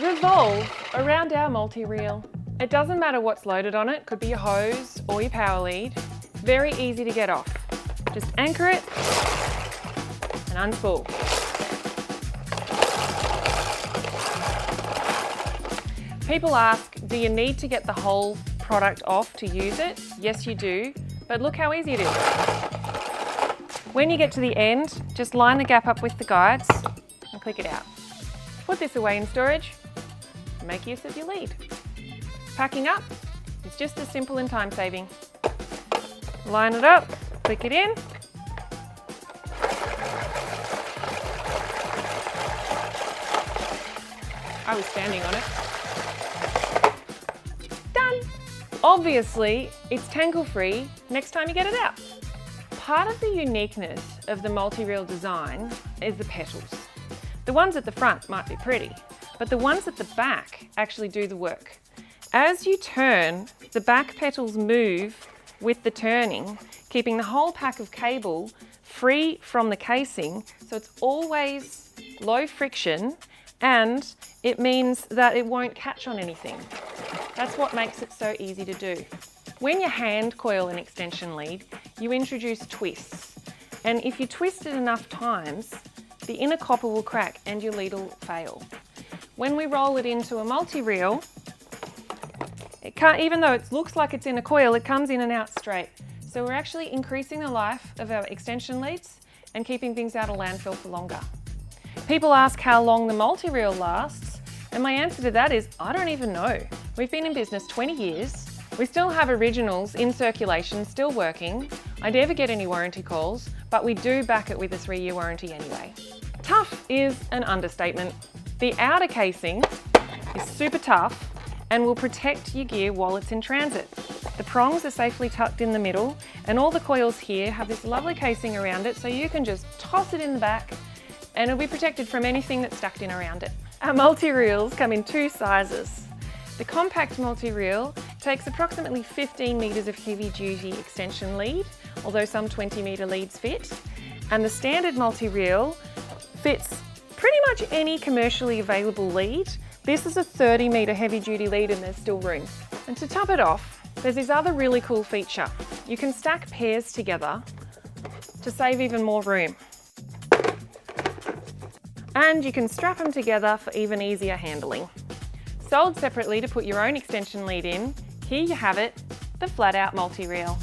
revolve around our multi-reel. It doesn't matter what's loaded on it, could be your hose or your power lead. Very easy to get off. Just anchor it and unspool. People ask, do you need to get the whole product off to use it? Yes, you do, but look how easy it is. When you get to the end, just line the gap up with the guides and click it out. Put this away in storage and make use of your lead. Packing up is just as simple and time-saving. Line it up, click it in. I was standing on it. Done! Obviously, it's tangle-free next time you get it out. Part of the uniqueness of the multi-reel design is the petals. The ones at the front might be pretty, but the ones at the back actually do the work. As you turn, the back petals move with the turning, keeping the whole pack of cable free from the casing, so it's always low friction, and it means that it won't catch on anything. That's what makes it so easy to do. When you hand coil an extension lead, you introduce twists. And if you twist it enough times, the inner copper will crack and your lead will fail. When we roll it into a multi-reel, even though it looks like it's in a coil, it comes in and out straight. So we're actually increasing the life of our extension leads and keeping things out of landfill for longer. People ask how long the multi-reel lasts, and my answer to that is, I don't even know. We've been in business 20 years. We still have originals in circulation, still working. I never get any warranty calls, but we do back it with a 3-year warranty anyway. Tough is an understatement. The outer casing is super tough and will protect your gear while it's in transit. The prongs are safely tucked in the middle, and all the coils here have this lovely casing around it, so you can just toss it in the back and it'll be protected from anything that's stacked in around it. Our multi-reels come in 2 sizes. The compact multi-reel takes approximately 15 metres of heavy-duty extension lead, although some 20-metre leads fit. And the standard multi-reel fits pretty much any commercially available lead. This is a 30-metre heavy-duty lead and there's still room. And to top it off, there's this other really cool feature. You can stack pairs together to save even more room. And you can strap them together for even easier handling. Sold separately to put your own extension lead in, here you have it, the flat-out multi-reel.